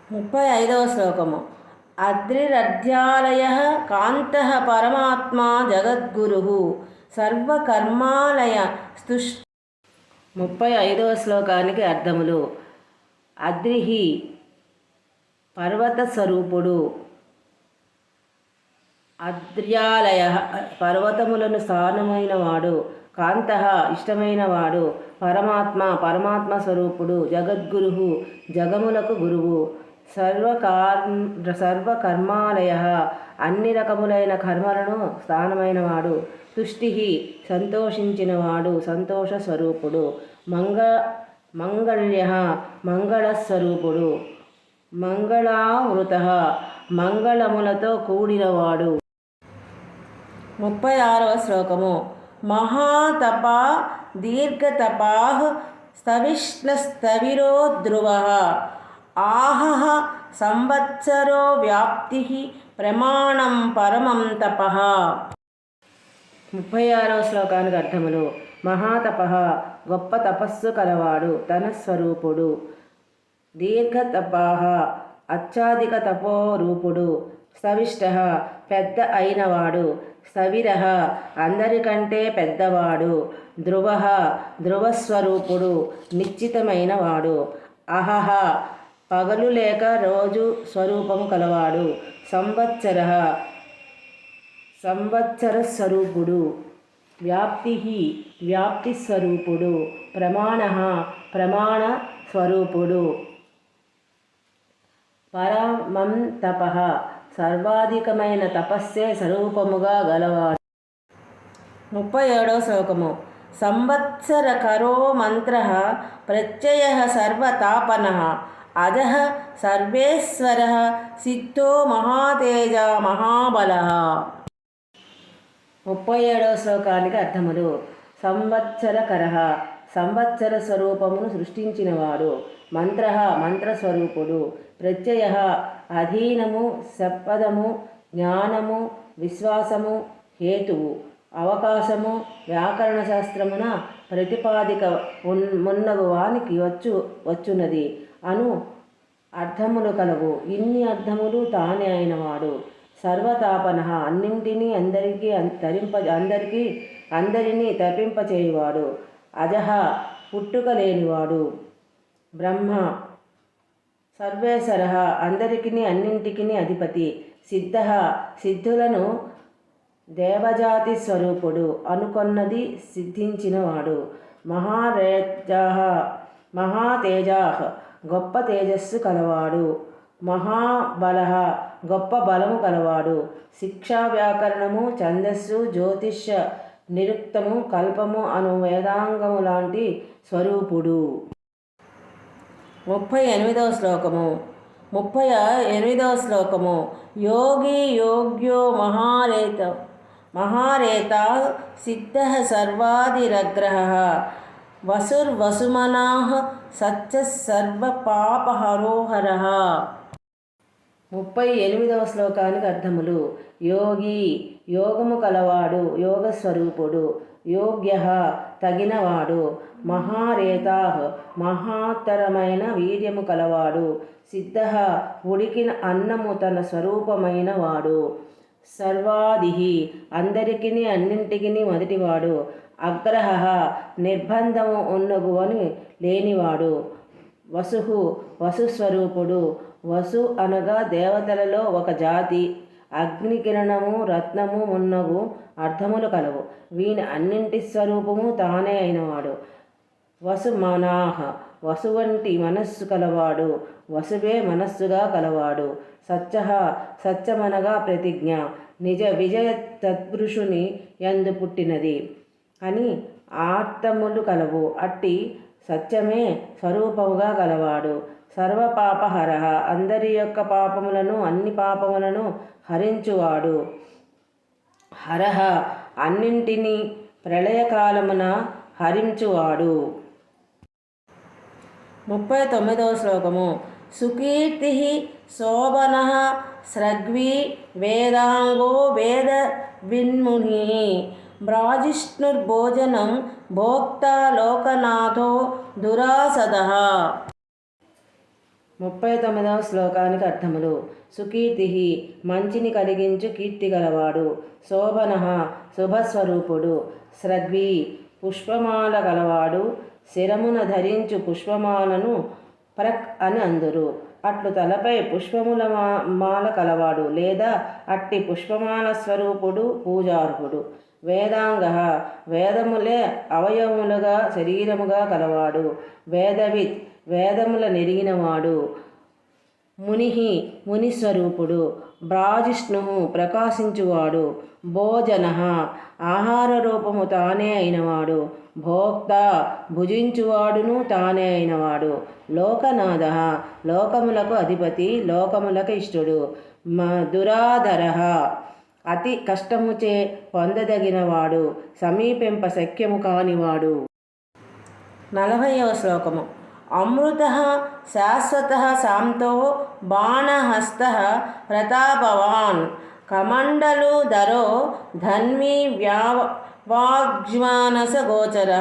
35వ శ్లోకము. అద్రిరధ్యాలయః కాంతః పరమాత్మా జగద్గురుః సర్వకర్మాలయ స్తుష్. 35వ శ్లోకానికి అర్థములు. అద్రిహి పర్వత స్వరూపుడు, అద్ర్యాలయ పర్వతములను స్థానమైన వాడు, కాంతః ఇష్టమైన వాడు, పరమాత్మ పరమాత్మ స్వరూపుడు, జగద్గురు జగములకు గురువు, సర్వకర్మాలయ అన్ని రకములైన కర్మలను స్థానమైనవాడు, తుష్టి సంతోషించినవాడు, సంతోష స్వరూపుడు, మంగళ్య మంగళస్వరూపుడు, మంగళావృత మంగళములతో కూడినవాడు. 36వ శ్లోకము. మహాతపా దీర్ఘతపా స్థవిష్ణస్తవిరో ధ్రువః ఆహః సంవత్సరో వ్యాప్తి ప్రమాణం పరమం తపః. 36వ శ్లోకానికి అర్థములు. మహాతపః గొప్ప తపస్సు కలవాడు, తన స్వరూపుడు. దీర్ఘతపః అత్యధిక తపోరూపుడు. స్థవిష్ఠః పెద్ద అయినవాడు. స్థవిరః అందరికంటే పెద్దవాడు. ధ్రువః ధ్రువస్వరూపుడు, నిశ్చితమైనవాడు. అహః పగలు లేక రోజు స్వరూపము కలవాడు. సంవత్సరః సంవత్సర స్వరూపుడు. వ్యాప్తి వ్యాప్తి స్వరూపుడు. ప్రమాణః ప్రమాణ స్వరూపుడు. పరమం తపః సర్వాధికమైన తపస్సే స్వరూపముగా గలవాడు. 37వ శ్లోకము. సంవత్సరకరో మంత్రః ప్రత్యయః సర్వతాపనః అజః సర్వేశ్వరః సిద్ధో మహాతేజ మహాబలః. 37వ శ్లోకానికి అర్థములు. సంవత్సరకరః సంవత్సర స్వరూపమును సృష్టించినవాడు. మంత్రః మంత్రస్వరూపుడు. ప్రత్యయః అధీనము, సపదము, జ్ఞానము, విశ్వాసము, హేతువు, అవకాశము, వ్యాకరణ శాస్త్రమున ప్రతిపాదిక మున్నగు వానికి వచ్చున్నది అను అర్థములు కలవు. ఇన్ని అర్థములు తానే అయినవాడు. సర్వతాపనః అన్నింటినీ అందరినీ తప్పింపచేయువాడు. అజః పుట్టుక లేనివాడు. బ్రహ్మ సర్వేశ్వరః అందరికీ అన్నింటికి అధిపతి. సిద్ధః సిద్ధులను దేవజాతి స్వరూపుడు, అనుకొన్నది సిద్ధించినవాడు. మహాతేజః గొప్ప తేజస్సు కలవాడు. మహాబలః గొప్ప బలము కలవాడు. శిక్షా వ్యాకరణము, ఛందస్సు, జ్యోతిష నిరుక్తము, కల్పము అను వేదాంగము లాంటి స్వరూపుడు. 38వ శ్లోకము. యోగి యోగ్యో మహారేత సిద్ధః సర్వాదిరగ్రహః వసుర్వసుమనః సత్యః సర్వపాపహరోహరః. 38వ శ్లోకానికి అర్థములు. యోగి యోగము కలవాడు, యోగస్వరూపుడు. యోగ్యః తగినవాడు. మహారేతాః మహాత్తరమైన వీర్యము కలవాడు. సిద్ధః ఉడికిన అన్నము తన స్వరూపమైన వాడు. సర్వాదిః అందరికీ అన్నింటికి మొదటివాడు. అగ్రహః నిర్బంధము ఉన్నగువని లేనివాడు. వసుస్వరూపుడు. వసు అనగా దేవతలలో ఒక జాతి. అగ్నికిరణము, రత్నము మున్నగు అర్థములు కలవు. వీని అన్నింటి స్వరూపము తానే అయినవాడు. వసుమనాః వసువంటి మనస్సు కలవాడు. వసువే మనస్సుగా కలవాడు. సత్యః సత్యమనగా ప్రతిజ్ఞ. నిజ విజయ తత్పురుషుని యందు పుట్టినది అని ఆర్తములు కలవు. అట్టి సత్యమే స్వరూపముగా గలవాడు. సర్వపాపహరః అందరి యొక్క పాపములను, అన్ని పాపములను హరించువాడు. హరః అన్నింటినీ ప్రళయకాలమున హరించువాడు. 39వ శ్లోకము. సుకీర్తి శోభనః స్రగ్వీ వేదాంగో వేద విన్ముని 39వ శ్లోకానికి అర్థములు. సుకీర్తి మంచిని కలిగించు కీర్తి గలవాడు. శోభన శుభస్వరూపుడు. స్రగ్వి పుష్పమాల గలవాడు. శిరమున ధరించు పుష్పమాలను ప్రక్ అని అందురు. అట్లు తలపై పుష్పముల మాల కలవాడు లేదా అట్టి పుష్పమాల స్వరూపుడు పూజార్హుడు. వేదాంగ వేదములే అవయవములుగా శరీరముగా కలవాడు. వేదవిత్ వేదముల నెరిగినవాడు. ముని మునిస్వరూపుడు. బ్రాజిష్ణు ప్రకాశించువాడు. భోజన ఆహార రూపము తానే అయినవాడు. భోక్త భుజించువాడును తానే అయినవాడు. లోకనాథ లోకములకు అధిపతి, లోకములకు ఇష్టుడు. దురాధర అతి కష్టముచే పొందదగినవాడు, సమీపింప శక్యము కానివాడు. 40వ శ్లోకము. అమృత శాశ్వత శాంతో బాణహస్త ప్రతాపవాన్ కమండలూధరో ధన్వీ వాగ్జ్వానస గోచర.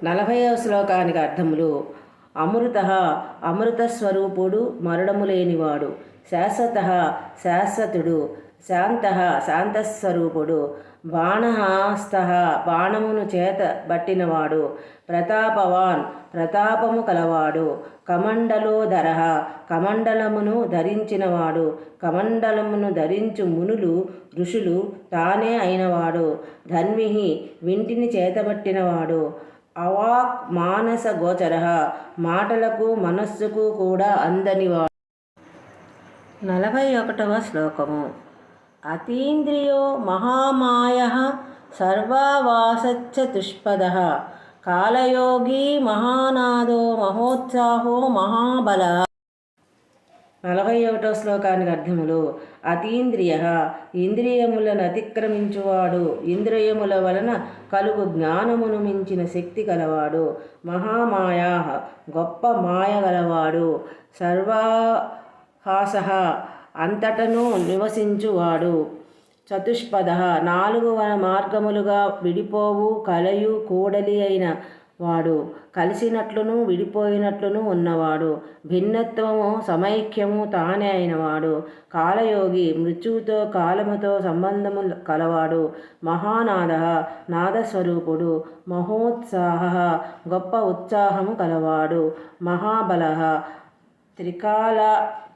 40వ శ్లోకానికి అర్థములు. అమృత అమృతస్వరూపుడు, మరణము లేనివాడు. శాశ్వత శాశ్వతుడు. శాంత శాంతస్వరూపుడు. బాణహస్త బాణమును చేత బట్టినవాడు. ప్రతాపవాన్ ప్రతాపము కలవాడు. కమండలోధర కమండలమును ధరించినవాడు. కమండలమును ధరించు మునులు ఋషులు తానే అయినవాడు. ధన్వి వింటిని చేతబట్టినవాడు. అవాక్ మానస గోచర మాటలకు మనస్సుకు కూడా అందనివాడు. 41వ శ్లోకము. అతీంద్రియో మహామాయ సర్వావాసచ్చతుష్పద కాలయోగి మహానాదో మహోత్సాహో మహాబల. 41వ శ్లోకానికి అర్థములు. అతీంద్రియ ఇంద్రియములను అతిక్రమించువాడు. ఇంద్రియముల వలన కలుగు జ్ఞానమును మించిన శక్తి కలవాడు. మహామాయా గొప్ప మాయ గలవాడు. సర్వహాస అంతటను నివసించువాడు. చతుష్పద 4 మార్గములుగా విడిపోవు కలయు కూడలి అయిన వాడు. కలిసినట్లును విడిపోయినట్లును ఉన్నవాడు. భిన్నత్వము సమైక్యము తానే అయినవాడు. కాలయోగి మృత్యువుతో కాలముతో సంబంధము కలవాడు. మహానాద నాదస్వరూపుడు. మహోత్సాహ గొప్ప ఉత్సాహము కలవాడు. మహాబల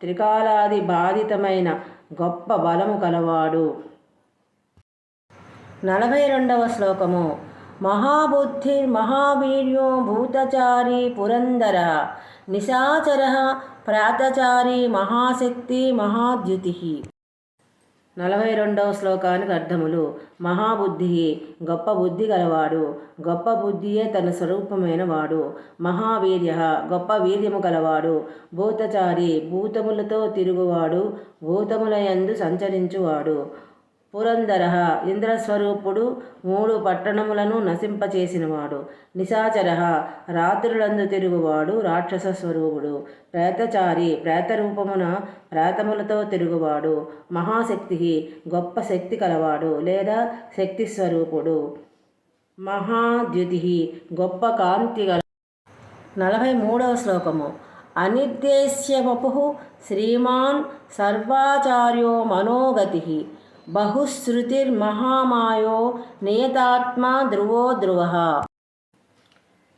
త్రికాలాది బాధితమైన గొప్ప బలము కలవాడు. 42వ శ్లోకము. మహాబుద్ధిర్మహావీర్యో భూతచారి పురందర నిశాచర ప్రాతచారి మహాశక్తి మహాద్యుతి. 42వ శ్లోకానికి అర్థములు. మహాబుద్ధి గొప్ప బుద్ధి గలవాడు. గొప్ప బుద్ధియే తన స్వరూపమైన వాడు. మహావీర్య గొప్ప వీర్యము గలవాడు. భూతచారి భూతములతో తిరుగువాడు. భూతముల యందు సంచరించువాడు. పురందర ఇంద్రస్వరూపుడు. 3 పట్టణములను నశింపచేసినవాడు. నిశాచర రాత్రులందు తిరుగువాడు. రాక్షస స్వరూపుడు. ప్రేతచారి ప్రేతరూపమున ప్రేతములతో తిరుగువాడు. మహాశక్తి గొప్ప శక్తి కలవాడు లేదా శక్తి స్వరూపుడు. మహాద్యుతి గొప్ప కాంతి గల. 43వ శ్లోకము. అనిర్దేశ్య వపు శ్రీమాన్ సర్వాచార్యో మనోగతి బహుశ్రుతిర్మహామాయో నియతాత్మా ధ్రువో ధ్రువ.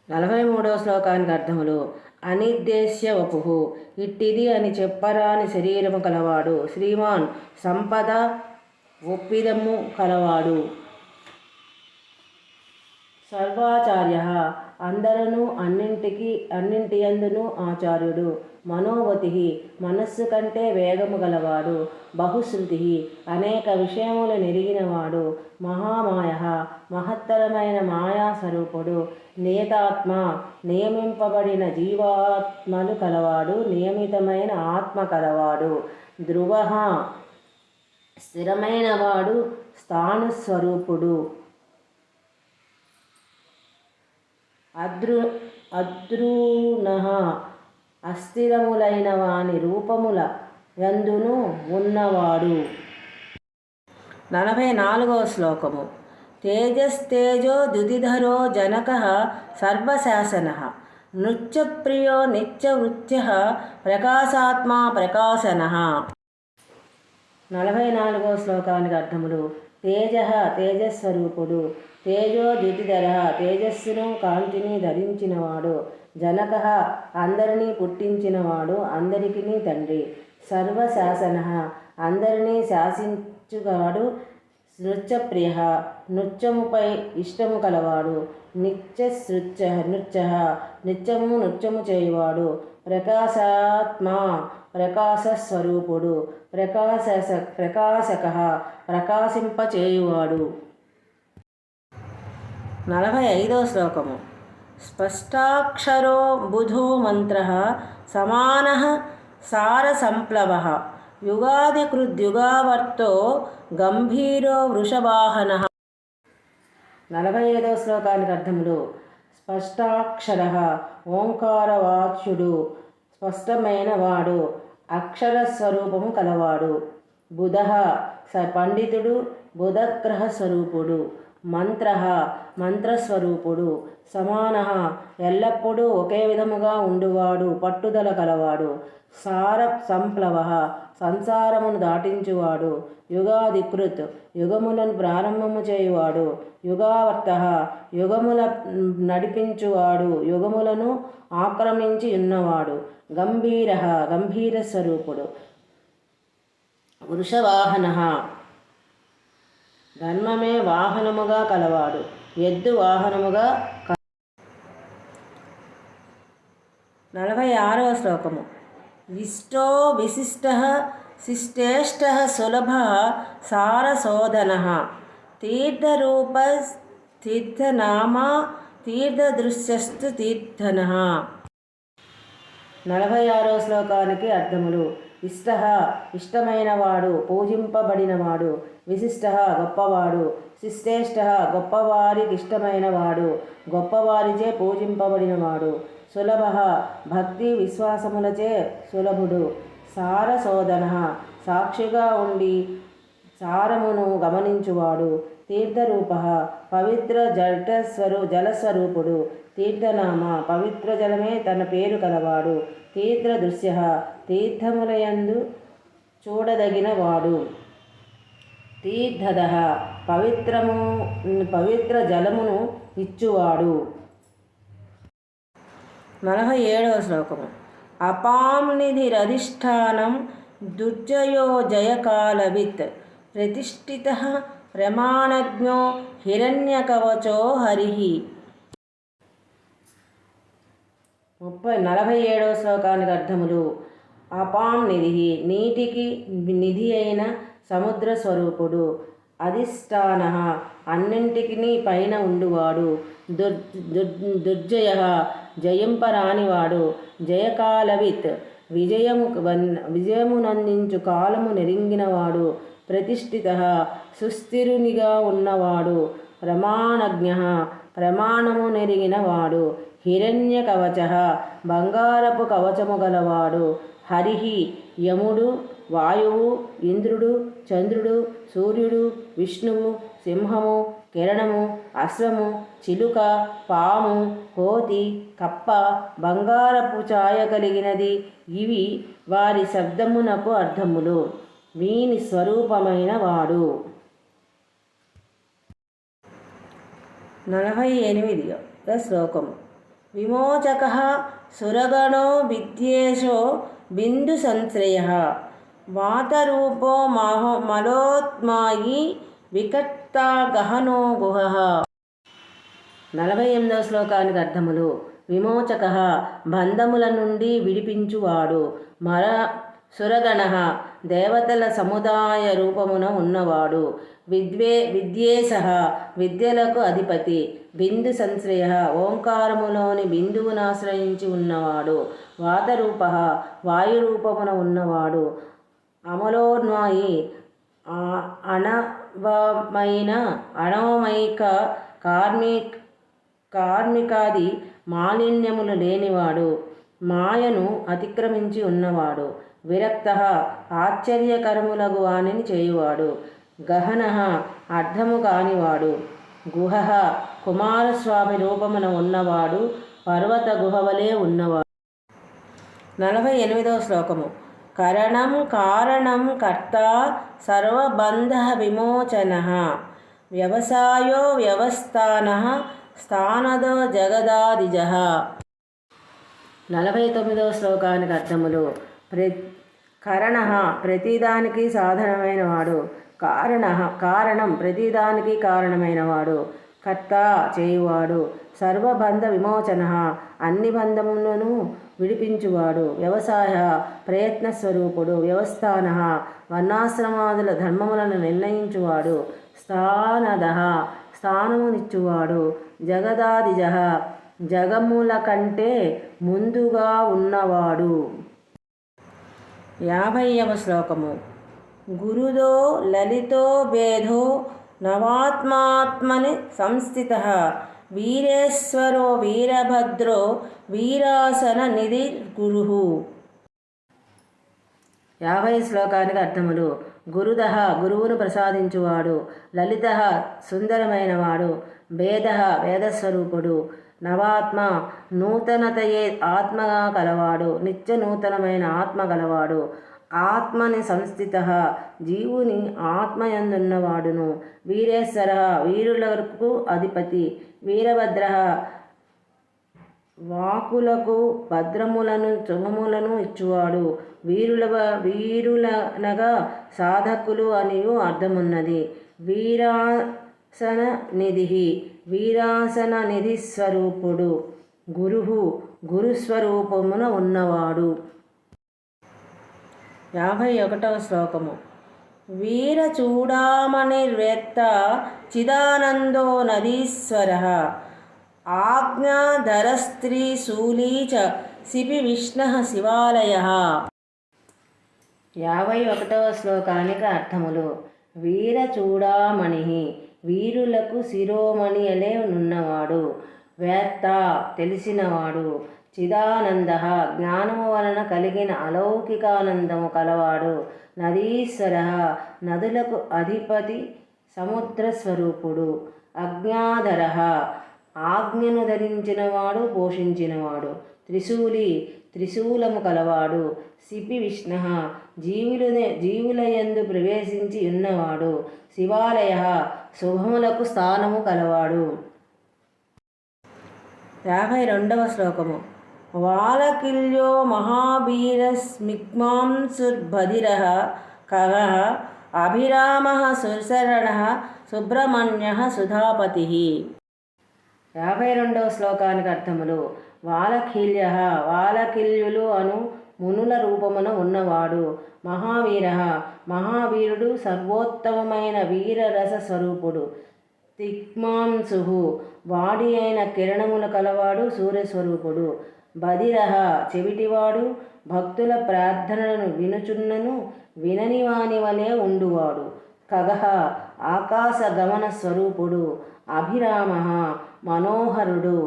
43వ శ్లోకానికి అర్థములు. అనిర్దేశ్య వపు ఇట్టిది అని చెప్పరాని శరీరము కలవాడు. శ్రీమాన్ సంపద ఒప్పిదము కలవాడు. సర్వాచార్య అందరను అన్నింటి యందును ఆచార్యుడు. మనోవతి మనస్సు కంటే వేగము గలవాడు. బహుశ్రుతి అనేక విషయములు నెరిగినవాడు. మహామాయ మహత్తరమైన మాయాస్వరూపుడు. నియతాత్మ నియమింపబడిన జీవాత్మలు కలవాడు. నియమితమైన ఆత్మ కలవాడు. ధ్రువ స్థిరమైనవాడు. స్థాణుస్వరూపుడు. అద్రునః అస్థిరములైన వాని రూపముల యందును ఉన్నవాడు. 44వ శ్లోకము. తేజస్తేజో ద్యుతిధరో జనక సర్వశాసన నృత్యప్రియో నిత్యవృత్యః ప్రకాశాత్మా ప్రకాశనః. 44వ శ్లోకానికి అర్థములు. తేజః తేజస్వరూపుడు. తేజో ద్యుతిధరః తేజస్సును కాంతిని ధరించినవాడు. జనకః అందరినీ పుట్టించినవాడు, అందరికీ తండ్రి. సర్వశాసనః అందరినీ శాసించుగాడు. నృత్యప్రియః నృత్యముపై ఇష్టము కలవాడు. నృత్యః నిత్యము నృత్యము చేయువాడు. ప్రకాశాత్మా ప్రకాశస్వరూపుడు. ప్రకాశకః ప్రకాశింపచేయువాడు. 45వ శ్లోకము. స్పష్టాక్షరో బుధో మంత్రః సమానః సారసంప్లవః యుగాదికృద్యుగావర్తో గంభీరో వృషవాహనః. 45వ శ్లోకానికి అర్థములు. స్పష్టాక్షరః ఓంకారవాచ్యుడు, స్పష్టమైన వాడు, అక్షర స్వరూపము కలవాడు. బుధః పండితుడు, బుధగ్రహ స్వరూపుడు. మంత్రః మంత్రస్వరూపుడు. సమానః ఎల్లప్పుడూ ఒకే విధముగా ఉండువాడు, పట్టుదల కలవాడు. సార సంప్లవః సంసారమును దాటించువాడు. యుగాధికృత్ యుగములను ప్రారంభము చేయువాడు. యుగావర్తః యుగముల నడిపించువాడు, యుగములను ఆక్రమించి ఉన్నవాడు. గంభీరః గంభీర స్వరూపుడు. వృషవాహనః ధర్మమే వాహనముగా కలవాడు, ఎద్దు వాహనముగా 46వ శ్లోకము. ఇష్టో విశిష్టః శిష్టేష్టః సులభః సారశోధనః తీర్థరూప తీర్థనామా తీర్థదృశ్యస్తు తీర్థనః. 46వ శ్లోకానికి అర్థములు. ఇష్టః ఇష్టమైనవాడు, పూజింపబడినవాడు. విశిష్టః గొప్పవాడు. శిష్టేష్టః గొప్పవారికి ఇష్టమైనవాడు, గొప్పవారిచే పూజింపబడినవాడు. సులభః భక్తి విశ్వాసములచే సులభుడు. సారశోధనః సాక్షిగా ఉండి సారమును గమనించువాడు. తీర్థరూపః పవిత్ర జలస్వరూపుడు. తీర్థనామ పవిత్ర జలమే తన పేరు కలవాడు. తీర్థదృశ్యః తీర్థములయందు చూడదగిన వాడు. తీర్థదః పవిత్ర జలమును ఇచ్చువాడు. 47వ శ్లోకము. అపాంనిధిరధిష్ఠానం దుర్జయో జయకాలవిత్ ప్రతిష్ఠితః ప్రమాణజ్ఞో హిరణ్యకవచో హరిః. 47వ శ్లోకానికి అర్థములు. అపాం నిధి నీటికి నిధి అయిన సముద్ర స్వరూపుడు. అధిష్టానః అన్నింటికి పైన ఉండువాడు. దుర్జయః జయింపరానివాడు. జయకాలవిత్ విజయమునందించు కాలము నెరింగినవాడు. ప్రతిష్ఠితః సుస్థిరునిగా ఉన్నవాడు. ప్రమాణజ్ఞః ప్రమాణము నెరిగినవాడు. హిరణ్యకవచః బంగారపు కవచము గలవాడు. హరిః యముడు, వాయువు, ఇంద్రుడు, చంద్రుడు, సూర్యుడు, విష్ణువు, సింహము, కిరణము, అశ్వము, చిలుక, పాము, కోతి, కప్ప, బంగారపు ఛాయ కలిగినది. ఇవి వారి శబ్దమునకు అర్థములు. వీని స్వరూపమైన వాడు. 48వ శ్లోకము. విమోచకః సురగణో విద్యేశో బిందు సంశ్రయః వాతరూపో మలోత్మాయి వికర్తా గహనో గుహః. 48వ శ్లోకానికి అర్థములు. విమోచకః బంధముల నుండి విడిపించువాడు. సురగణః దేవతల సముదాయ రూపమున ఉన్నవాడు. విద్యేశః విద్యలకు అధిపతి. బిందు సంశ్రయః ఓంకారములోని బిందువును ఆశ్రయించి ఉన్నవాడు. వాతరూపః వాయురూపమున ఉన్నవాడు. అమలోన్మాయి అణవమైక కార్మికాది మాలిన్యములు లేనివాడు. మాయను అతిక్రమించి ఉన్నవాడు. విరక్తః ఆశ్చర్యకరములగు వానిని చేయువాడు. గహనః అర్థము కానివాడు. గుహః కుమారస్వామి రూపమున ఉన్నవాడు. పర్వత గుహవలే ఉన్నవాడు. 48వ శ్లోకము. కరణం కారణం కర్త సర్వబంధ విమోచనః వ్యవసాయో వ్యవస్థానః స్థానదో జగదాదిజః. 49వ శ్లోకానికి అర్థములు. కరణః ప్రతిదానికి సాధనమైన వాడు, కారణం ప్రతిదానికి కారణమైనవాడు, కర్త చేయువాడు, సర్వబంధ విమోచనః అన్ని బంధములను విడిపించువాడు, వ్యవసాయ ప్రయత్నస్వరూపుడు, వ్యవస్థానః వర్ణాశ్రమాదుల ధర్మములను నిర్ణయించువాడు, స్థానదః స్థానమునిచ్చువాడు, జగదాదిజః జగముల కంటే ముందుగా ఉన్నవాడు. 50వ శ్లోకము. గురుదో లలితో భేదో నవాత్మాత్మని సంస్థితః వీరేశ్వరో వీరభద్రో వీరాసన నిధి గురుః. 50 శ్లోకానికి అర్థములు. గురుదః గురువును ప్రసాదించువాడు, లలితః సుందరమైనవాడు, భేదః వేదస్వరూపుడు, నవాత్మ నూతనతయే ఆత్మగా కలవాడు, నిత్య నూతనమైన ఆత్మ గలవాడు, ఆత్మని సంస్థితః జీవుని ఆత్మయందున్నవాడును, వీరేశ్వరః వీరులకు అధిపతి, వీరభద్రః వాకులకు భద్రములను శుభములను ఇచ్చువాడు, వీరులనగా సాధకులు అనియు అర్థమున్నది. వీరాసన నిధి వీరాసన నిధి స్వరూపుడు, గురువు గురుస్వరూపమున ఉన్నవాడు. 51వ శ్లోకము. వీర చూడామణిర్వేత్త చిదానందో నదీశ్వరః ఆజ్ఞాధరస్త్రీ శూలీ చ శిపి విష్ణుః శివాలయః. 51వ శ్లోకానికి అర్థములు. వీర చూడామణి వీరులకు శిరోమణి అలే నున్నవాడు, వేత్త తెలిసినవాడు, చిదానంద జ్ఞానము వలన కలిగిన అలౌకికానందము కలవాడు, నదీశ్వర నదులకు అధిపతి సముద్రస్వరూపుడు, అజ్ఞాధర ఆజ్ఞను ధరించినవాడు పోషించినవాడు, త్రిశూలి త్రిశూలము కలవాడు, శిపి విష్ణు జీవులయందు ప్రవేశించి ఉన్నవాడు, శివాలయ శుభములకు స్థానము కలవాడు. 52వ శ్లోకము. వాలకిల్యో మహాభీరస్మిగ్మాంసుర్బధిరః ఖగః అభిరామః సుశరణః సుబ్రహ్మణ్యః సుధాపతిః. 52వ శ్లోకానికి అర్థములు. వాలకిల్య వాలకిల్యులు అను మునుల రూపమున ఉన్నవాడు, మహావీర మహావీరుడు, సర్వోత్తమమైన వీరరస స్వరూపుడు, తిగ్మాంసు వాడి అయిన కిరణముల కలవాడు, సూర్యస్వరూపుడు, బధిర చెవిటివాడు, భక్తుల ప్రార్థనలను వినుచున్నను వినని వాని వలె ఉండువాడు, ఖగః ఆకాశ గమన స్వరూపుడు, అభిరామ మనోహరుడు,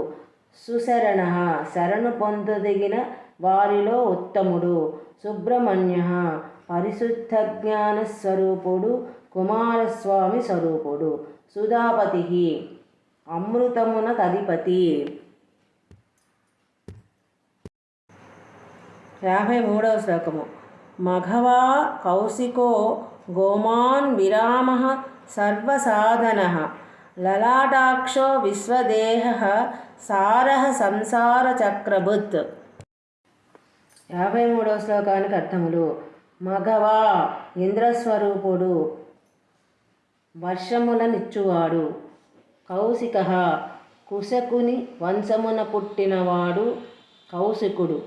సుశరణ శరణు పొందదగిన వారిలో ఉత్తముడు, సుబ్రహ్మణ్య పరిశుద్ధ జ్ఞాన స్వరూపుడు, కుమారస్వామి స్వరూపుడు, సుధాపతి అమృతమునకధిపతి. 53వ శ్లోకము. మఘవా కౌశికో గోమాన్ విరామః సర్వసాధనః లలాటాక్షో విశ్వదేహః సారః సంసార చక్రభుత్. 53వ శ్లోకానికి అర్థములు. మఘవా ఇంద్రస్వరూపుడు, వర్షములనిచ్చువాడు, కౌశిక కుశకుని వంశమున పుట్టినవాడు కౌశికుడు,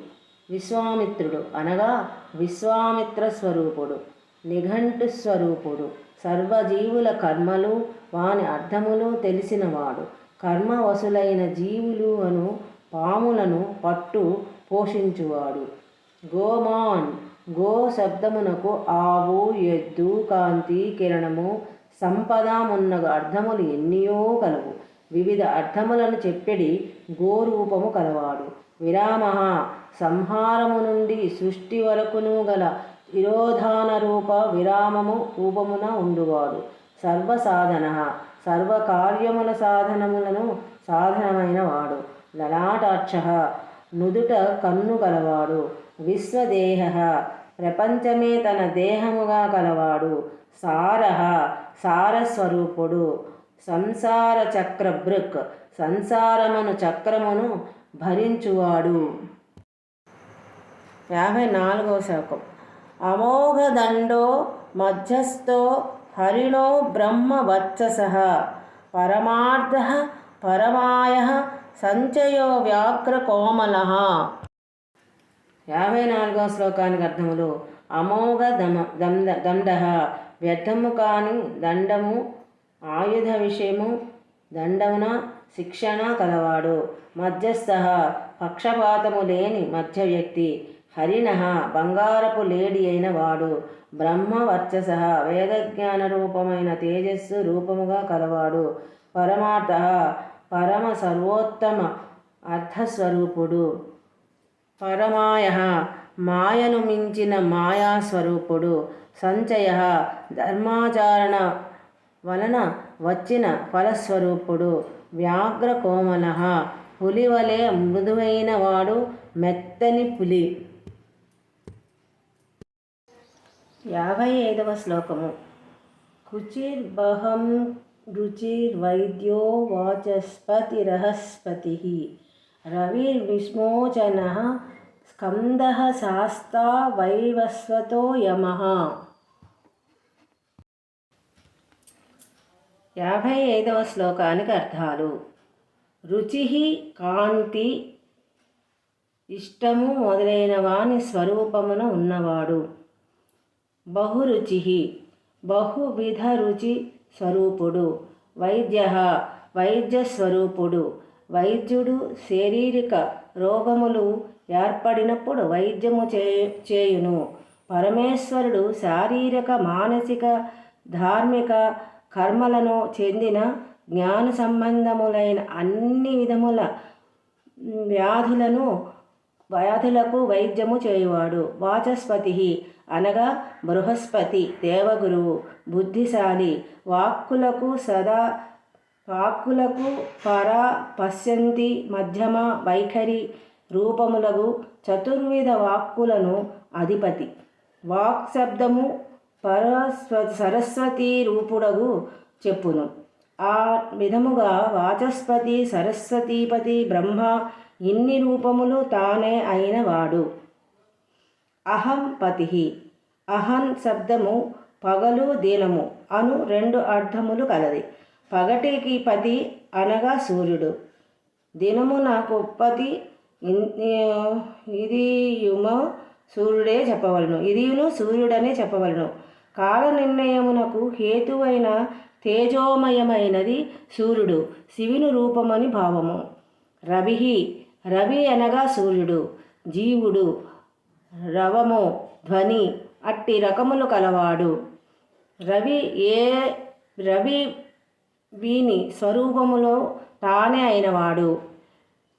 విశ్వామిత్రుడు అనగా విశ్వామిత్ర స్వరూపుడు, నిఘంటు స్వరూపుడు, సర్వజీవుల కర్మలు వాని అర్థములు తెలిసినవాడు, కర్మవశులైన జీవులు అను పాములను పట్టు పోషించువాడు, గోమాన్ గో శబ్దమునకు ఆవు, ఎద్దు, కాంతి, కిరణము, సంపద మున్నగు అర్థములు ఎన్నియో కలవు. వివిధ అర్థములను చెప్పెడి గోరూపము కలవాడు, విరామ సంహారము నుండి సృష్టి వరకును గల తిరోధాన రూప విరామము రూపమున ఉండువాడు, సర్వసాధన సర్వకార్యముల సాధనములను సాధనమైన వాడు, లలాటాక్ష నుదుట కన్ను కలవాడు. విశ్వదేహ ప్రపంచమే తన దేహముగా కలవాడు. సారః సారస్వరూపుడు. సంసార చక్రభృక్ సంసారమును చక్రమును భరించువాడు. 54వ శ్లోకం. అమోఘదండో మధ్యస్థో హరిణో బ్రహ్మవర్చసః పరమార్థః పరమాయః సంచయో వ్యాఘ్రకోమలః. 54వ శ్లోకానికి అర్థములు. అమోఘ దండః వ్యర్థము కాని దండము, ఆయుధ విషయము దండమున శిక్షణ కలవాడు. మధ్యస్థః పక్షపాతము లేని మధ్య వ్యక్తి. హరిణః బంగారపు లేడి అయిన వాడు. బ్రహ్మవర్చసః వేదజ్ఞాన రూపమైన తేజస్సు రూపముగా కలవాడు. పరమార్థః పరమ సర్వోత్తమ అర్థస్వరూపుడు. పరమాయః మాయను మించిన మాయాస్వరూపుడు. సంచయః ధర్మాచరణ వలన వచ్చిన ఫలస్వరూపుడు. వ్యాఘ్రకోమలః పులివలే మృదువైన వాడు, మెత్తని పులి. 55వ శ్లోకము. కుచిర్బహం రుచిర్వైద్యో వాచస్పతిరహస్పతిః రవిర్విమోచనః స్కందః శాస్తా వైవస్వతో యమః. 55వ శ్లోకానికి అర్థాలు. రుచి కాంతి ఇష్టము మొదలైన వాని స్వరూపమున ఉన్నవాడు. బహురుచి బహువిధ రుచి స్వరూపుడు. వైద్య వైద్యస్వరూపుడు. వైద్యుడు శారీరక రోగములు ఏర్పడినప్పుడు వైద్యము చేయును. పరమేశ్వరుడు శారీరక మానసిక ధార్మిక కర్మలను చెందిన జ్ఞాన సంబంధములైన అన్ని విధముల వ్యాధులకు వైద్యము చేయువాడు. వాచస్పతి అనగా బృహస్పతి దేవగురువు, బుద్ధిశాలి. వాక్కులకు పరా పశ్యంతి మధ్యమ వైఖరి రూపములకు చతుర్విధ వాక్కులను అధిపతి. వాక్ శబ్దము సరస్వతీ రూపుడగు చెప్పును. ఆ విధముగా వాచస్పతి సరస్వతీపతి బ్రహ్మ ఇన్ని రూపములు తానే అయిన వాడు. అహం పతి. అహం శబ్దము పగలు దినము అను రెండు అర్థములు కలది. పగటికి పతి అనగా సూర్యుడు, దినమునకు పతి ఇదియును సూర్యుడనే చెప్పవలను. కాల నిర్ణయమునకు హేతువైన తేజోమయమైనది సూర్యుడు, శివుని రూపమని భావము. రవి అనగా సూర్యుడు, జీవుడు, రవము ధ్వని అట్టి రకములు కలవాడు. రవి వీని స్వరూపములో తానే అయినవాడు.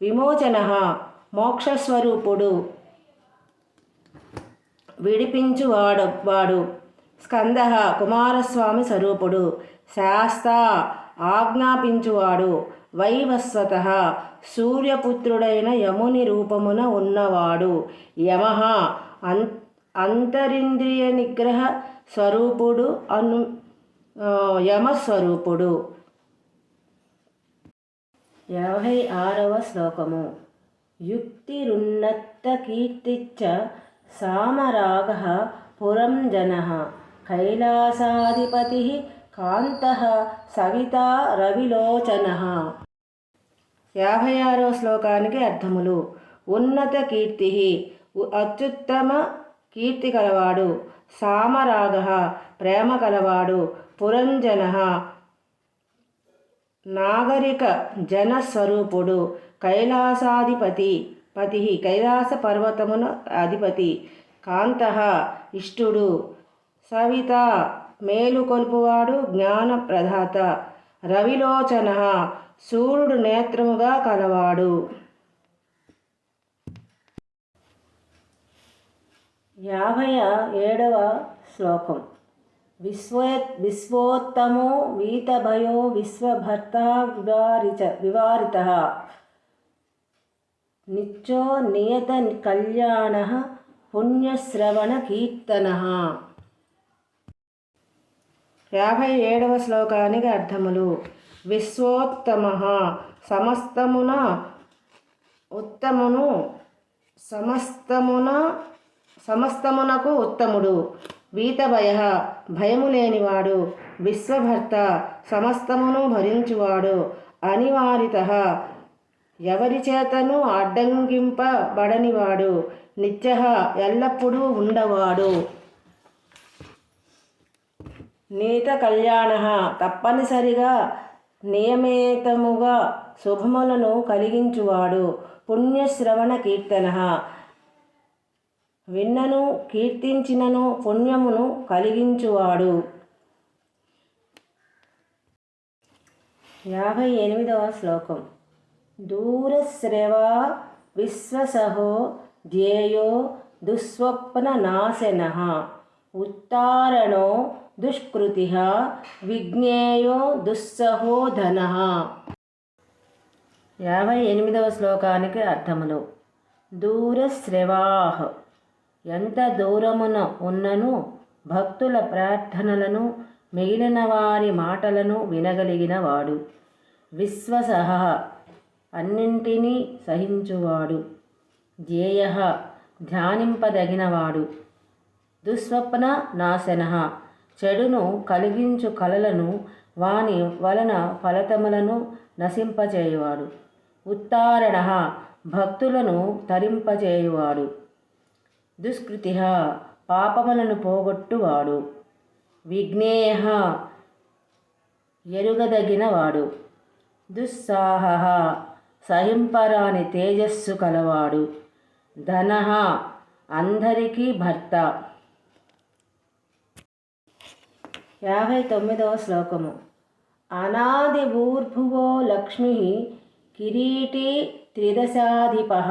విమోచన మోక్షస్వరూపుడు, విడిపించువాడు. స్కంద కుమారస్వామి స్వరూపుడు. శాస్త ఆజ్ఞాపించువాడు. వైవస్వత సూర్యపుత్రుడైన యముని రూపమున ఉన్నవాడు. యమః అంతరింద్రియ నిగ్రహ స్వరూపుడు యమస్వరూపుడు. 56వ శ్లోకము. యుక్తిరున్నత కీర్తిచ్చ సామరాగః పురం జనః కైలాసాధిపతి కాంతః సవితా రవిలోచనః. 56వ శ్లోకానికి అర్థములు. ఉన్నత కీర్తి అత్యుత్తమ కీర్తి కలవాడు. సామరాగః ప్రేమ కలవాడు. పురంజనః నాగరిక జనస్వరూపుడు. కైలాసాధిపతి కైలాస పర్వతమున అధిపతి. కాంతః ఇష్టుడు. సవిత మేలు కొల్పువాడు, జ్ఞాన ప్రదాత. రవిలోచనః సూర్యుడు నేత్రముగా కలవాడు. 57వ శ్లోకం. విశ్వోత్తమో వీతభయో విశ్వభర్తా వివారితః నిత్యో నియత కళ్యాణ పుణ్యశ్రవణ కీర్తన. 57వ శ్లోకానికి అర్థములు. విశ్వోత్తమ సమస్తమున ఉత్తమును, సమస్తమునకు ఉత్తముడు. వీతభయ భయము లేనివాడు. విశ్వభర్త సమస్తమును భరించువాడు. అనివారిత ఎవరి చేతను అడ్డంకింపబడనివాడు. నిత్య ఎల్లప్పుడూ ఉండవాడు. నీత కళ్యాణ తప్పనిసరిగా నియమితముగా శుభములను కలిగించువాడు. పుణ్యశ్రవణ కీర్తన విన్నను కీర్తించినను పుణ్యమును కలిగించువాడు. 58వ శ్లోకం. దూరశ్రవా విశ్వసహో ధ్యేయో దుస్వప్న నాశనః ఉత్తారణో దుష్కృతిః విజ్ఞేయో దుస్సహో ధనః. 58వ శ్లోకానికి అర్థములు. దూరశ్రవాః ఎంత దూరమున ఉన్నను భక్తుల ప్రార్థనలను మిగిలిన వారి మాటలను వినగలిగిన వాడు. విశ్వసః అన్నింటినీ సహించువాడు. ధ్యేయ ధ్యానింపదగినవాడు. దుస్వప్న నాశనః చెడును కలిగించు కలలను వాని వలన ఫలితములను నశింపచేయువాడు. ఉత్తారణ భక్తులను తరింపచేయువాడు. దుష్కృతి పాపములను పోగొట్టువాడు. విజ్ఞేయ ఎరుగదగినవాడు. దుస్సాహ సహింపరాని తేజస్సు కలవాడు. ధన అందరికీ భర్త. 59వ శ్లోకము. అనాదిభూర్భువో లక్ష్మీ కిరీటీ త్రిదశాధిపః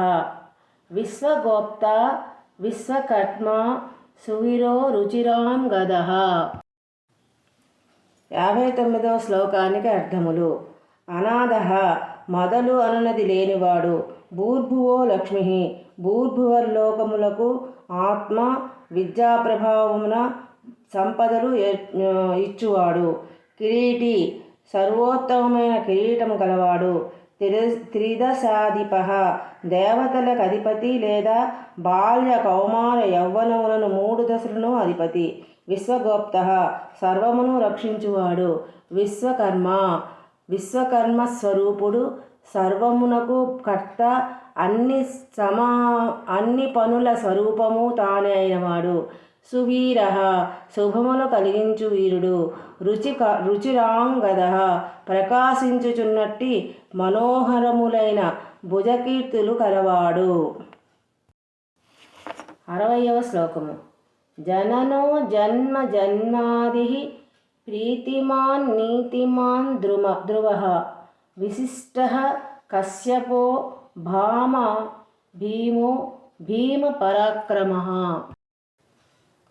విశ్వగోప్త విశ్వకర్మ సువీరో రుచిరాం గదః. 59వ శ్లోకానికి అర్థములు. అనాథః మొదలు అనునది లేనివాడు. భూర్భువో లక్ష్మి భూర్భువర్లోకములకు ఆత్మ విద్యాప్రభావమున సంపదలు ఇచ్చువాడు. కిరీటి సర్వోత్తమమైన కిరీటము గలవాడు. త్రిదశాధిపః దేవతలకు అధిపతి లేదా బాల్య కౌమార యౌవనములను 3 దశలను అధిపతి. విశ్వగోప్త సర్వమును రక్షించువాడు. విశ్వకర్మ స్వరూపుడు. సర్వమునకు కర్త. అన్ని పనుల స్వరూపము తానే అయినవాడు. సువీర శుభములు కలిగించు వీరుడు. రుచిరాంగద ప్రకాశించుచున్నట్టి మనోహరములైన భుజకీర్తులు కలవాడు. 60వ శ్లోకము. జననో జన్మ జన్మాది ప్రీతిమాన్ నీతిమాన్ ధ్రువః విశిష్టః కశ్యపో భామ భీమో భీమ పరాక్రమః.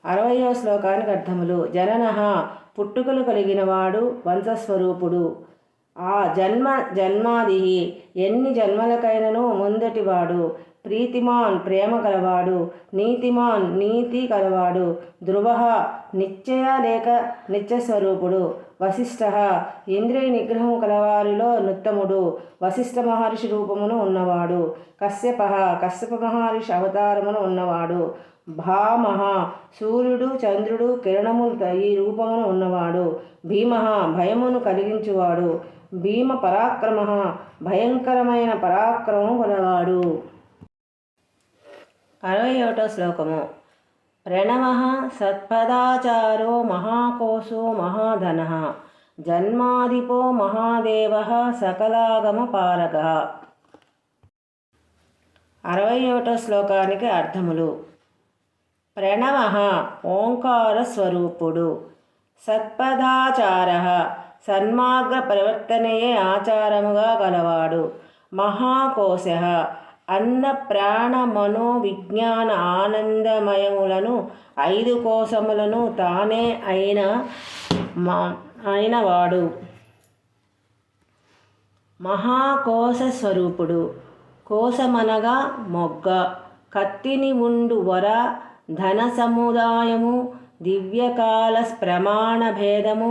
60వ శ్లోకానికి అర్థములు. జననః పుట్టుకలు కలిగినవాడు. వంశస్వరూపుడు. ఆ జన్మాది ఎన్ని జన్మలకైనను ముందటివాడు. ప్రీతిమాన్ ప్రేమ కలవాడు. నీతిమాన్ నీతి కలవాడు. ధ్రువః నిశ్చయ లేక నిత్యస్వరూపుడు. వశిష్ఠః ఇంద్రియ నిగ్రహము కలవారిలో నుత్తముడు. వశిష్ఠ మహర్షి రూపమును ఉన్నవాడు. కశ్యపః కశ్యప మహర్షి అవతారమును ఉన్నవాడు. భామః సూర్యుడు చంద్రుడు కిరణములు ఈ రూపమును ఉన్నవాడు. భీమః భయమును కలిగించువాడు. భీమ పరాక్రమః భయంకరమైన పరాక్రమము గలవాడు. 61వ శ్లోకము. ప్రణవః సత్పదాచారో మహాకోశో మహాధనః జన్మాధిపో మహాదేవః సకలాగమ పారకః. 61వ శ్లోకానికి అర్థములు. ప్రణవః ఓంకార స్వరూపుడు. సత్పదాచారః సన్మార్గ ప్రవర్తనయే ఆచారముగా గలవాడు. మహాకోశః అన్న ప్రాణ మనో విజ్ఞాన ఆనందమయములను 5 కోశములను తానే అయినవాడు. మహాకోశ స్వరూపుడు. కోసమనగా మొగ్గ, కత్తిని ఉండు వర, ధన సముదాయము, దివ్యకాల ప్రమాణ భేదము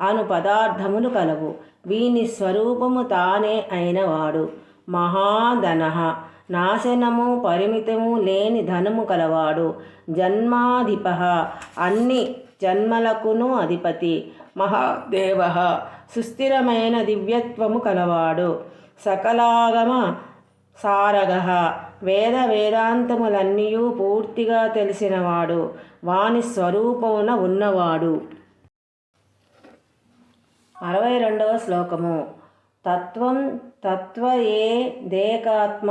అను పదార్థములు కలవు. వీని స్వరూపము తానే అయినవాడు. మహాధన, నాశనము పరిమితము లేని ధనము కలవాడు. జన్మాధిప, అన్ని జన్మలకును అధిపతి. మహాదేవ, సుస్థిరమైన దివ్యత్వము కలవాడు. సకలాగమ సారగ, వేద వేదాంతములన్నీయూ పూర్తిగా తెలిసినవాడు. వాని స్వరూపమున ఉన్నవాడు. 62వ శ్లోకము. తత్వం తత్వయేదేకాత్మ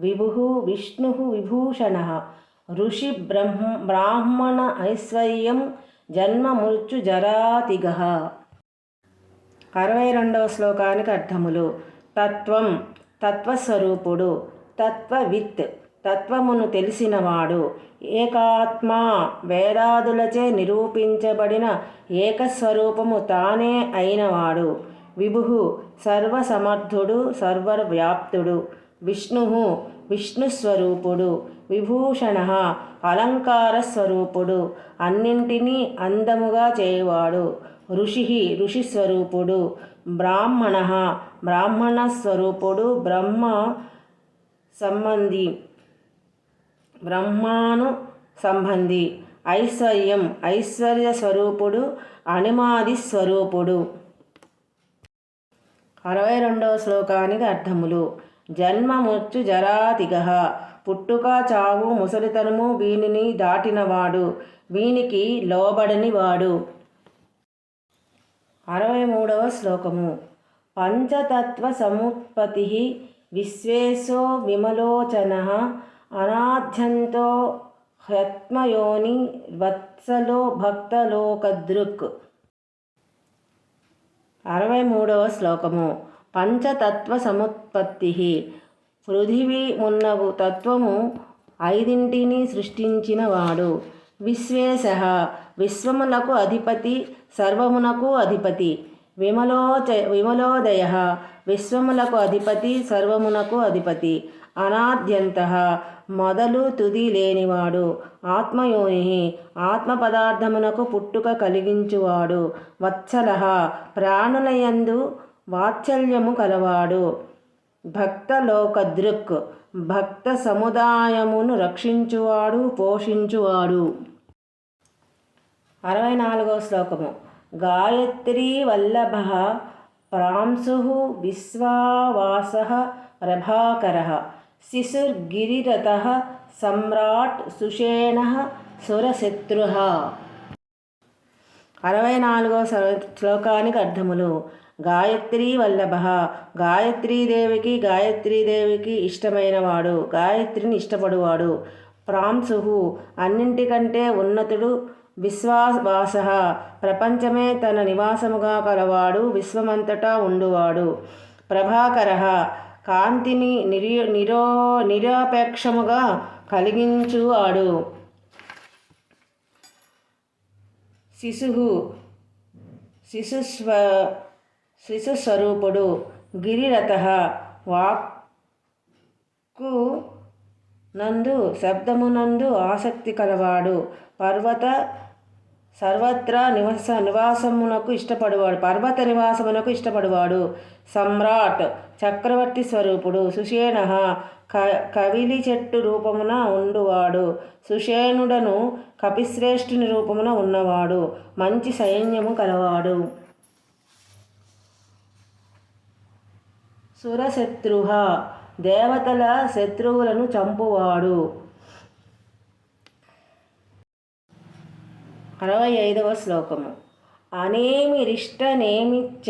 విభు విష్ణు విభూషణ, ఋషి బ్రాహ్మణ ఐశ్వర్యం, జన్మ మృత్యు జరాతిగ. 62వ శ్లోకానికి అర్థములు. తత్వం తత్వస్వరూపుడు, తత్వవిత్ తత్వమును తెలిసినవాడు, ఏకాత్మ వేదాదులచే నిరూపించబడిన ఏకస్వరూపము తానే అయినవాడు, విభు సర్వసమర్థుడు సర్వవ్యాప్తుడు, విష్ణు విష్ణుస్వరూపుడు, విభూషణ అలంకార స్వరూపుడు అన్నింటినీ అందముగా చేయవాడు, ఋషి ఋషిస్వరూపుడు, బ్రాహ్మణ బ్రాహ్మణ స్వరూపుడు బ్రహ్మాను సంబంధి, ఐశ్వర్యం ఐశ్వర్య స్వరూపుడు, అణిమాది స్వరూపుడు. 62వ శ్లోకానికి అర్థములు. జన్మ మృత్యు జరాతిగ, పుట్టుక చావు ముసలితనము వీనిని దాటినవాడు, వీనికి లోబడనివాడు. 63వ శ్లోకము. పంచతత్వ సముత్పత్తి విశ్వేశో విమలోచన, అనాద్యంతో హ్యత్మయోని వత్సలో భక్తలోకదృక్. 63వ శ్లోకము. పంచతత్వ సముత్పత్తి, పృథివీ మున్నగు తత్వము ఐదింటిని సృష్టించినవాడు. విశ్వేశ, విశ్వములకు అధిపతి సర్వమునకు అధిపతి. విమలోదయ, విశ్వములకు అధిపతి సర్వమునకు అధిపతి. అనాద్యంత, మొదలు తుది లేనివాడు. ఆత్మయోని, ఆత్మ పదార్థమునకు పుట్టుక కలిగించువాడు. వత్సల, ప్రాణులయందు వాత్సల్యము కలవాడు. భక్తలోకదృక్, భక్త సముదాయమును రక్షించువాడు పోషించువాడు. 64వ శ్లోకము. గాయత్రీ వల్లభ ప్రాంశు విశ్వావాస ప్రభాకర, శిశుర్గిరిరథ సమ్రాట్ సుషేణ సురశత్రు. 64వ శ్లోకానికి అర్థములు. గాయత్రీ వల్లభ, గాయత్రీదేవికి ఇష్టమైనవాడు, గాయత్రిని ఇష్టపడువాడు. ప్రాంశు, అన్నింటికంటే ఉన్నతుడు. విశ్వావాస, ప్రపంచమే తన నివాసముగా కలవాడు, విశ్వమంతటా ఉండువాడు. ప్రభాకర, కాంతిని నిరపేక్షముగా కలిగించువాడు. శిశుస్వరూపుడు. గిరిరథ, వాక్కు నందు శబ్దమునందు ఆసక్తి కలవాడు. పర్వత నివాసమునకు ఇష్టపడువాడు. సమ్రాట్, చక్రవర్తి స్వరూపుడు. సుషేణ, కవిలి చెట్టు రూపమున ఉండువాడు. సుషేణుడను కపిశ్రేష్ఠుని రూపమున ఉన్నవాడు. మంచి సైన్యము కలవాడు. సురశత్రు, దేవతల శత్రువులను చంపువాడు. 65వ శ్లోకము. అనేమిరిష్టనేమిచ్చ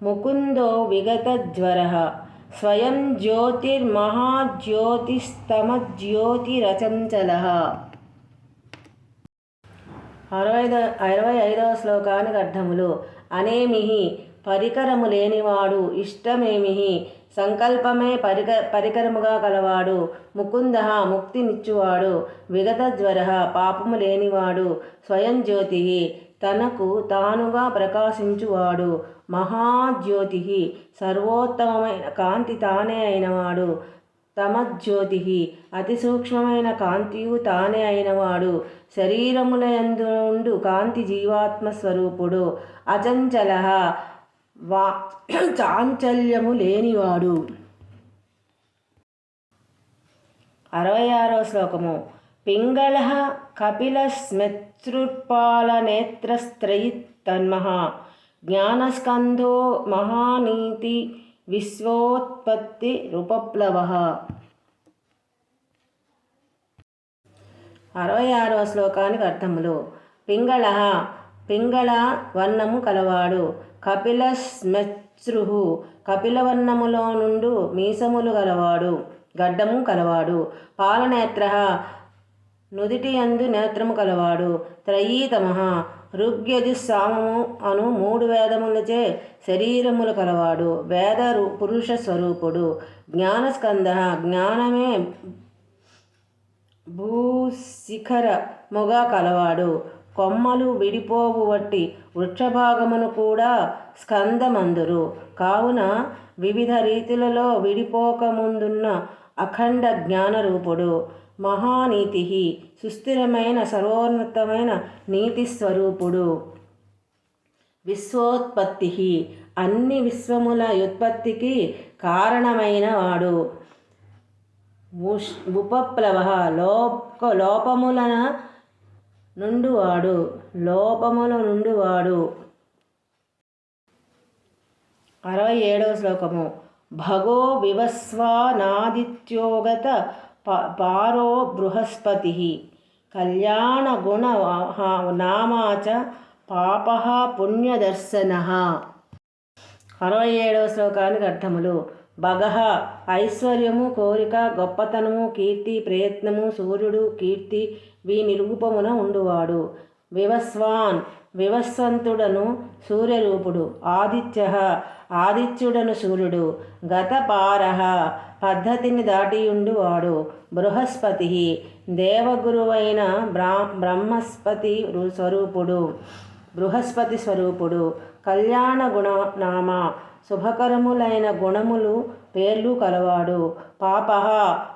ముకుందో విగతజ్వరః, స్వయం జ్యోతిర్మహాజ్యోతిస్తమజ్యోతిరచంచలః. 65వ శ్లోకానికి అర్థములు. అనేమిహి, పరికరము లేనివాడు. ఇష్టమేమిహి, సంకల్పమే పరికరముగా కలవాడు. ముకుంద, ముక్తినిచ్చువాడు. విగతజ్వర, పాపము లేనివాడు. స్వయం జ్యోతి, తనకు తానుగా ప్రకాశించువాడు. మహాజ్యోతి, సర్వోత్తమమైన కాంతి తానే అయినవాడు. తమజ్యోతి అతి సూక్ష్మమైన కాంతియు తానే అయినవాడు. శరీరములందు కాంతి జీవాత్మ స్వరూపుడు. అచంచల చాంచల్యము లేనివాడు. 66వ శ్లోకము. పింగళ కపిల స్మృత్పాలనేత్రస్త్రయితన్మః జ్ఞానస్కంధో మహానీతి విశ్వోత్పత్తి రూపప్లవ. 66వ శ్లోకానికి అర్థములు. పింగళ పింగళ వర్ణము కలవాడు. కపిల స్మశ్రు కపిలవర్ణములో నుండు మీసములు గలవాడు, గడ్డము కలవాడు. పాలనేత్ర నుదిటి యందు నేత్రము కలవాడు. త్రయీతమ ఋగ్యజుస్సామము అను 3 వేదములచే శరీరములు కలవాడు. వేద పురుష స్వరూపుడు. జ్ఞానస్కంద జ్ఞానమే భూశిఖరముగా కలవాడు. కొమ్మలు విడిపోవు వట్టి వృక్షభాగమును కూడా స్కందమందురు. కావున వివిధ రీతులలో విడిపోకముందున్న అఖండ జ్ఞానరూపుడు. మహానీతి సుస్థిరమైన సర్వోన్నతమైన నీతి స్వరూపుడు. విశ్వోత్పత్తి అన్ని విశ్వముల ఉత్పత్తికి కారణమైన వాడు. ఉపప్లవ లోపముల నుండువాడు. 67వ శ్లోకము. భగో వివస్వానాదిత్యోగత పారో బృహస్పతి కళ్యాణ గుణ నామాచ పాప పుణ్యదర్శన. 67వ శ్లోకానికి అర్థములు. భగః ఐశ్వర్యము, కోరిక, గొప్పతనము, కీర్తి, ప్రయత్నము, సూర్యుడు, కీర్తి వీనిరూపమున ఉండువాడు. వివస్వాన్ వివస్వంతుడను సూర్యరూపుడు. ఆదిత్య ఆదిత్యుడను సూర్యుడు. గతపారః పద్ధతిని దాటియుండువాడు. బృహస్పతి దేవగురువైన బ్రహ్మస్పతి స్వరూపుడు. బృహస్పతి స్వరూపుడు. కళ్యాణ గుణనామ శుభకరములైన గుణములు పేర్లు కలవాడు. పాప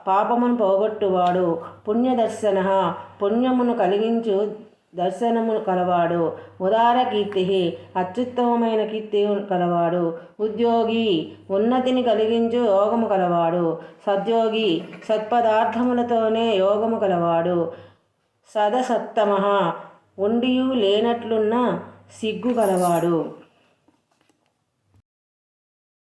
పాపమును పోగొట్టువాడు. పుణ్యదర్శన పుణ్యమును కలిగించు దర్శనము కలవాడు. ఉదార కీర్తి అత్యుత్తమమైన కీర్తి కలవాడు. ఉద్యోగి ఉన్నతిని కలిగించు యోగము కలవాడు. సద్యోగి సత్పదార్థములతోనే యోగము కలవాడు. సదసత్తమ ఉండియు లేనట్లున్న సిగ్గు కలవాడు.